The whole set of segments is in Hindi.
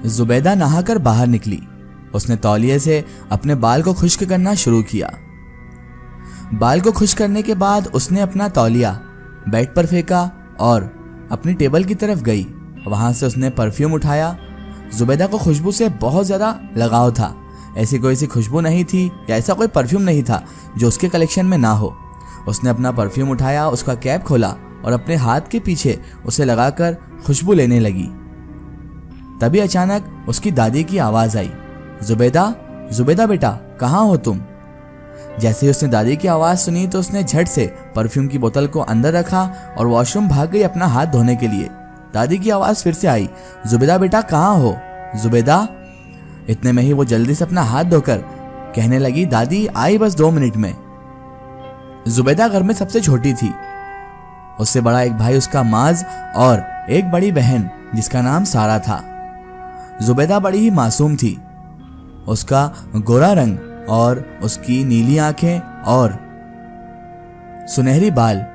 जुबैदा नहाकर बाहर निकली। उसने तौलिए से अपने बाल को खुश्क करना शुरू किया। बाल को खुश्क करने के बाद उसने अपना तौलिया बेड पर फेंका और अपनी टेबल की तरफ गई। वहां से उसने परफ्यूम उठाया। जुबैदा को खुशबू से बहुत ज़्यादा लगाव था। ऐसी कोई सी खुशबू नहीं थी या ऐसा कोई परफ्यूम नहीं था जो उसके कलेक्शन में ना हो। उसने अपना परफ्यूम उठाया, उसका कैप खोला और अपने हाथ के पीछे उसे लगाकर खुशबू लेने लगी। तभी अचानक उसकी दादी की आवाज़ आई, जुबैदा, जुबैदा बेटा, कहाँ हो तुम? जैसे ही उसने दादी की आवाज़ सुनी तो उसने झट से परफ्यूम की बोतल को अंदर रखा और वॉशरूम भाग गई अपना हाथ धोने के लिए। दादी की आवाज़ फिर से आई, जुबैदा बेटा कहाँ हो? जुबैदा। इतने में ही वो जल्दी से अपना हाथ धोकर कहने लगी, दादी आई बस 2 मिनट में। जुबैदा घर में सबसे छोटी थी। उससे बड़ा एक भाई उसका माज और एक बड़ी बहन जिसका नाम सारा था। जुबैदा बड़ी ही मासूम थी। उसका गोरा रंग और उसकी नीली आंखें और सुनहरी बाल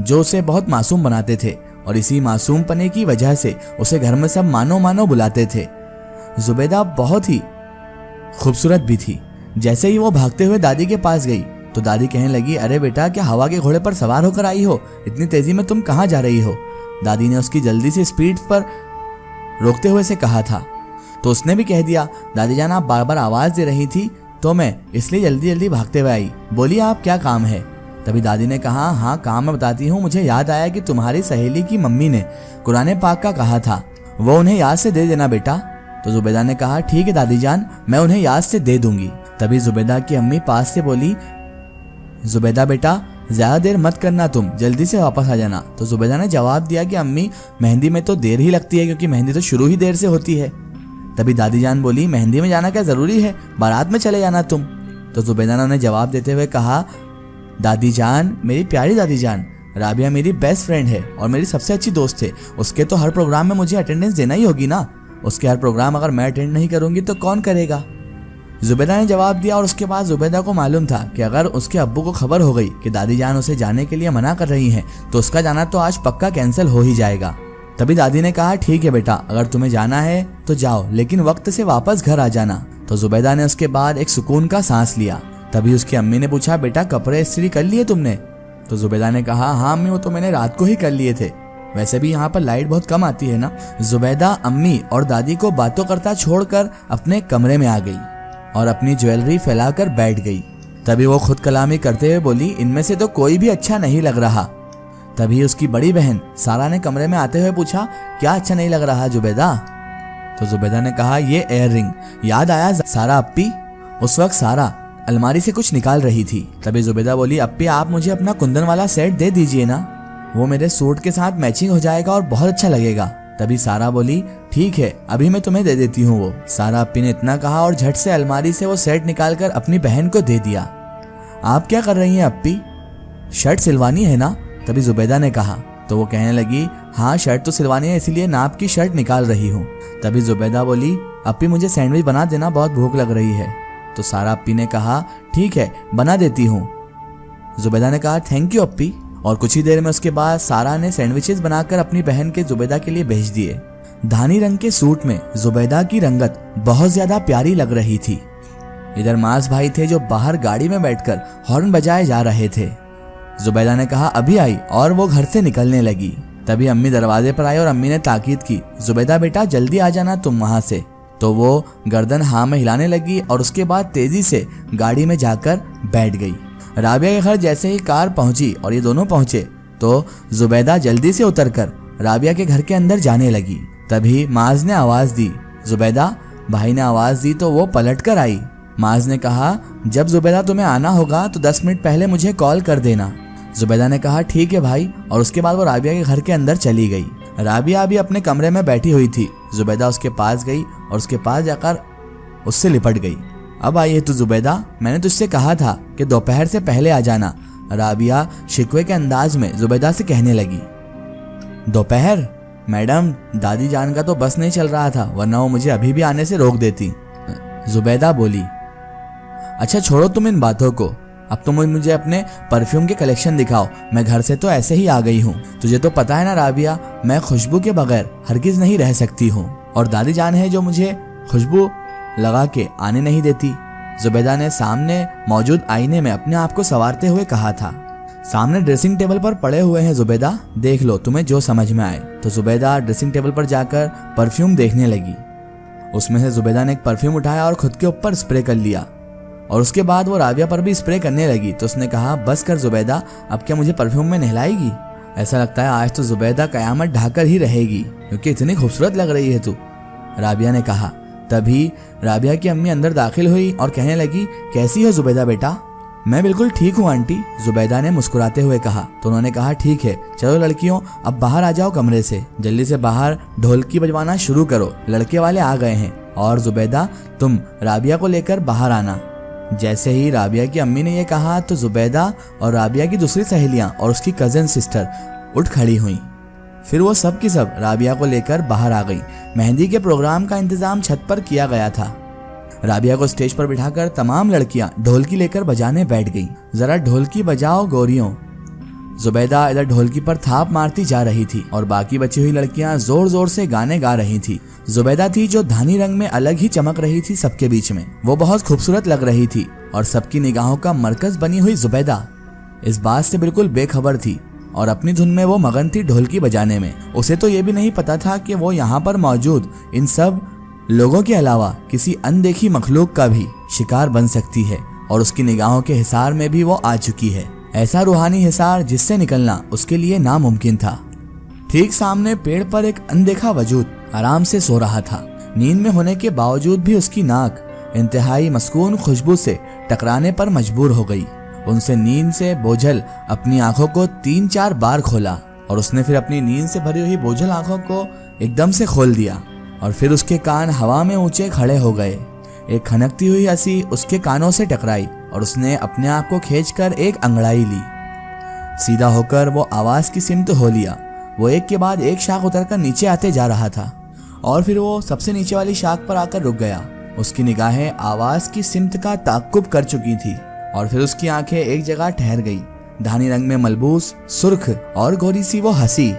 जो उसे बहुत मासूम बनाते थे और इसी मासूम पने की वजह से उसे घर में सब मानो मानो बुलाते थे। जुबैदा बहुत ही खूबसूरत भी थी। जैसे ही वो भागते हुए दादी के पास गई तो दादी कहने लगी, अरे बेटा, क्या हवा के घोड़े पर सवार होकर आई हो? इतनी तेजी में तुम कहाँ जा रही हो? दादी ने उसकी जल्दी से स्पीड पर रोकते हुए से कहा था तो उसने भी कह दिया, दादी जान आप बार बार आवाज़ दे रही थी तो मैं इसलिए जल्दी जल्दी भागते हुए आई। बोलिए आप क्या काम है? तभी दादी ने कहा, हाँ काम मैं बताती हूँ। मुझे याद आया कि तुम्हारी सहेली की मम्मी ने कुरान पाक का कहा था, वो उन्हें याद से दे देना बेटा। तो जुबैदा ने कहा, ठीक है दादी जान, मैं उन्हें याद से दे दूंगी। तभी जुबैदा की अम्मी पास से बोली, जुबैदा बेटा ज़्यादा देर मत करना, तुम जल्दी से वापस आ जाना। तो जुबैदा ने जवाब दिया कि अम्मी मेहंदी में तो देर ही लगती है क्योंकि मेहंदी तो शुरू ही देर से होती है। तभी दादी जान बोली, मेहंदी में जाना क्या ज़रूरी है, बारात में चले जाना तुम। तो जुबैदा ने उन्हें जवाब देते हुए कहा, दादी जान, मेरी प्यारी दादी जान, राबिया मेरी बेस्ट फ्रेंड है और मेरी सबसे अच्छी दोस्त है। उसके तो हर प्रोग्राम में मुझे अटेंडेंस देना ही होगी ना। उसके हर प्रोग्राम अगर मैं अटेंड नहीं करूंगी तो कौन करेगा? जुबैदा ने जवाब दिया और उसके बाद जुबैदा को मालूम था कि अगर उसके अब्बू को खबर हो गई कि दादी जान उसे जाने के लिए मना कर रही हैं तो उसका जाना तो आज पक्का कैंसिल हो ही जाएगा। तभी दादी ने कहा, ठीक है बेटा, अगर तुम्हें जाना है तो जाओ, लेकिन वक्त से वापस घर आ जाना। तो जुबैदा ने उसके बाद एक सुकून का सांस लिया। तभी उसकी अम्मी ने पूछा, बेटा कपड़े इस्त्री कर लिए तुमने? तो जुबैदा ने कहा, हाँ अम्मी, वो तो मैंने रात को ही कर लिए थे। वैसे भी यहाँ पर लाइट बहुत कम आती है ना। जुबैदा अम्मी और दादी को बातों करता छोड़कर अपने कमरे में आ गई और अपनी ज्वेलरी फैलाकर बैठ गई। तभी वो खुद कलामी करते हुए बोली, इनमें से तो कोई भी अच्छा नहीं लग रहा। तभी उसकी बड़ी बहन सारा ने कमरे में आते हुए पूछा, क्या अच्छा नहीं लग रहा जुबैदा? तो जुबैदा ने कहा, ये एयर रिंग। याद आया सारा अप्पी? उस वक्त सारा अलमारी से कुछ निकाल रही थी। तभी जुबैदा बोली, अप्पी आप मुझे अपना कुंदन वाला सेट दे दीजिए ना, वो मेरे सूट के साथ मैचिंग हो जाएगा और बहुत अच्छा लगेगा। तभी सारा बोली, ठीक है अभी मैं तुम्हें दे देती हूँ वो। सारा अप्पी ने इतना कहा और झट से अलमारी से वो सेट निकालकर अपनी बहन को दे दिया। आप क्या कर रही हैं अप्पी? शर्ट सिलवानी है ना? तभी जुबैदा ने कहा। तो वो कहने लगी, हाँ शर्ट तो सिलवानी है, इसीलिए नाप की शर्ट निकाल रही हूँ। तभी जुबैदा बोली, अप्पी मुझे सैंडविच बना देना, बहुत भूख लग रही है। तो सारा अप्पी ने कहा, ठीक है बना देती हूँ। जुबैदा ने कहा, थैंक यू अप्पी। और कुछ ही देर में उसके बाद सारा ने सैंडविचेस बनाकर अपनी बहन के जुबैदा के लिए भेज दिए। धानी रंग के सूट में जुबैदा की रंगत बहुत ज्यादा प्यारी लग रही थी। इधर मास भाई थे जो बाहर गाड़ी में बैठकर हॉर्न बजाए जा रहे थे। जुबैदा ने कहा, अभी आई, और वो घर से निकलने लगी। तभी अम्मी दरवाजे पर आई और अम्मी ने ताकीद की, जुबैदा बेटा जल्दी आ जाना तुम वहां से। तो वो गर्दन हाँ में हिलाने लगी और उसके बाद तेजी से गाड़ी में जाकर बैठ गई। राबिया के घर जैसे ही कार पहुंची और ये दोनों पहुंचे तो जुबैदा जल्दी से उतरकर राबिया के घर के अंदर जाने लगी। तभी माज ने आवाज दी, जुबैदा। भाई ने आवाज दी तो वो पलट कर आई। माज ने कहा, जब जुबैदा तुम्हें आना होगा तो 10 मिनट पहले मुझे कॉल कर देना। जुबैदा ने कहा, ठीक है भाई। और उसके बाद वो राबिया के घर के अंदर चली गई। राबिया अभी अपने कमरे में बैठी हुई थी। जुबैदा उसके पास गई और उसके पास जाकर उससे लिपट गई। अब आई है तू जुबैदा, मैंने तुझसे कहा था कि दोपहर से पहले आ जाना। राबिया शिकवे के अंदाज में जुबैदा से कहने लगी। दोपहर? मैडम दादी जान का तो बस नहीं चल रहा था, वरना वो मुझे अभी भी आने से रोक देती। जुबैदा बोली, अच्छा छोड़ो तुम इन बातों को, अब तुम मुझे अपने परफ्यूम के कलेक्शन दिखाओ। मैं घर से तो ऐसे ही आ गई हूँ। तुझे तो पता है ना राबिया, मैं खुशबू के बगैर हरगिज नहीं रह सकती हूँ। और दादी जान है जो मुझे खुशबू लगा के आने नहीं देती। जुबैदा ने सामने मौजूद आईने में अपने आप को संवारते हुए कहा था। सामने ड्रेसिंग टेबल पर पड़े हुए हैं जुबैदा, देख लो तुम्हें जो समझ में आए। तो जुबैदा ड्रेसिंग टेबल पर जाकर परफ्यूम देखने लगी। उसमें से जुबैदा ने एक परफ्यूम उठाया और खुद के ऊपर स्प्रे कर लिया और उसके बाद वो राबिया पर भी स्प्रे करने लगी। तो उसने कहा, बस कर जुबैदा, अब क्या मुझे परफ्यूम में नहलाएगी? ऐसा लगता है आज तो जुबैदा कयामत ढाकर ही रहेगी क्योंकि इतनी खूबसूरत लग रही है तू, राबिया ने कहा। तभी राबिया की अम्मी अंदर दाखिल हुई और कहने लगी, कैसी हो जुबैदा बेटा? मैं बिल्कुल ठीक हूँ आंटी, जुबैदा ने मुस्कुराते हुए कहा। तो उन्होंने कहा, ठीक है, चलो लड़कियों अब बाहर आ जाओ कमरे से, जल्दी से बाहर ढोलकी बजवाना शुरू करो, लड़के वाले आ गए हैं। और जुबैदा तुम राबिया को लेकर बाहर आना। जैसे ही राबिया की अम्मी ने यह कहा तो जुबैदा और राबिया की दूसरी सहेलियां और उसकी कजन सिस्टर उठ खड़ी हुई। फिर वो सब की सब राबिया को लेकर बाहर आ गई। मेहंदी के प्रोग्राम का इंतजाम छत पर किया गया था। राबिया को स्टेज पर बिठाकर तमाम लड़कियां ढोलकी लेकर बजाने बैठ गईं। जरा ढोलकी बजाओ गोरियों। जुबैदा इधर ढोलकी पर थाप मारती जा रही थी और बाकी बची हुई लड़कियां जोर जोर से गाने गा रही थी। जुबैदा थी जो धानी रंग में अलग ही चमक रही थी सबके बीच में। वो बहुत खूबसूरत लग रही थी और सबकी निगाहों का मरकज बनी हुई जुबैदा इस बात से बिल्कुल बेखबर थी और अपनी धुन में वो मगन थी ढोलकी बजाने में। उसे तो ये भी नहीं पता था कि वो यहाँ पर मौजूद इन सब लोगों के अलावा किसी अनदेखी मखलूक का भी शिकार बन सकती है और उसकी निगाहों के हिसार में भी वो आ चुकी है। ऐसा रूहानी हिसार जिससे निकलना उसके लिए नामुमकिन था। ठीक सामने पेड़ पर एक अनदेखा वजूद आराम से सो रहा था। नींद में होने के बावजूद भी उसकी नाक इंतहाई मस्कून खुशबू से टकराने पर मजबूर हो गई। उनसे नींद से बोझल अपनी आंखों को 3-4 बार खोला और उसने फिर अपनी नींद से भरी हुई बोझल आंखों को एकदम से खोल दिया और फिर उसके कान हवा में ऊंचे खड़े हो गए। एक खनकती हुई हंसी उसके कानों से टकराई और उसने अपने आप को खींचकर एक अंगड़ाई ली। सीधा होकर वो आवाज की सिमत हो लिया। वो एक के बाद एक शाख उतरकर नीचे आते जा रहा था और फिर वो सबसे नीचे वाली शाख पर आकर रुक गया। उसकी निगाहें आवाज की सिमत का ताक्कुब कर चुकी थी और फिर उसकी आंखें एक जगह ठहर गई। धानी रंग में मलबूस, सुर्ख और गोरी सी वो हंसी।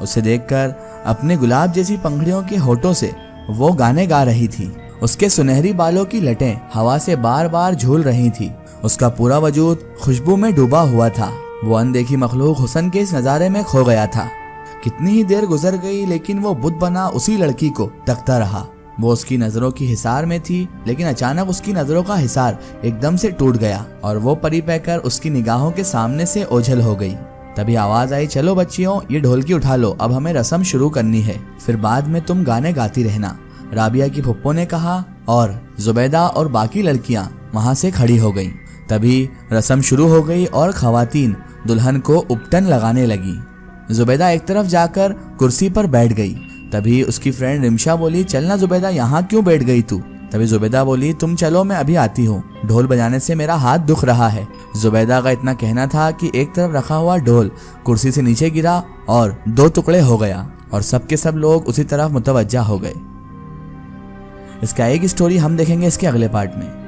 उसे देखकर अपने गुलाब जैसी पंखड़ियों के होठों से वो गाने गा रही थी। उसके सुनहरी बालों की लटें हवा से बार बार झूल रही थी। उसका पूरा वजूद खुशबू में डूबा हुआ था। वो अनदेखी मखलूक हुस्न के इस नजारे में खो गया था। कितनी ही देर गुजर गई लेकिन वो बुत बना उसी लड़की को तकता रहा। वो उसकी नजरों की हिसार में थी लेकिन अचानक उसकी नजरों का हिसार एकदम से टूट गया और वो परी पैकर उसकी निगाहों के सामने से ओझल हो गई। तभी आवाज आई, चलो बच्चियों ये ढोलकी उठा लो, अब हमें रस्म शुरू करनी है, फिर बाद में तुम गाने गाती रहना, राबिया की फुप्पो ने कहा। और जुबैदा और बाकी लड़कियां वहां से खड़ी हो गईं। तभी रस्म शुरू हो गई और खवातीन दुल्हन को उपटन लगाने लगी। जुबैदा एक तरफ जाकर कुर्सी पर बैठ गई। तभी उसकी फ्रेंड रिमशा बोली, चलना जुबैदा, यहाँ क्यों बैठ गई तू? तभी जुबैदा बोली, तुम चलो मैं अभी आती हूँ, ढोल बजाने से मेरा हाथ दुख रहा है। जुबैदा का इतना कहना था कि एक तरफ रखा हुआ ढोल कुर्सी से नीचे गिरा और 2 टुकड़े हो गया और सबके सब लोग उसी तरफ मुतवज्जा हो गए। इसका एक स्टोरी हम देखेंगे इसके अगले पार्ट में।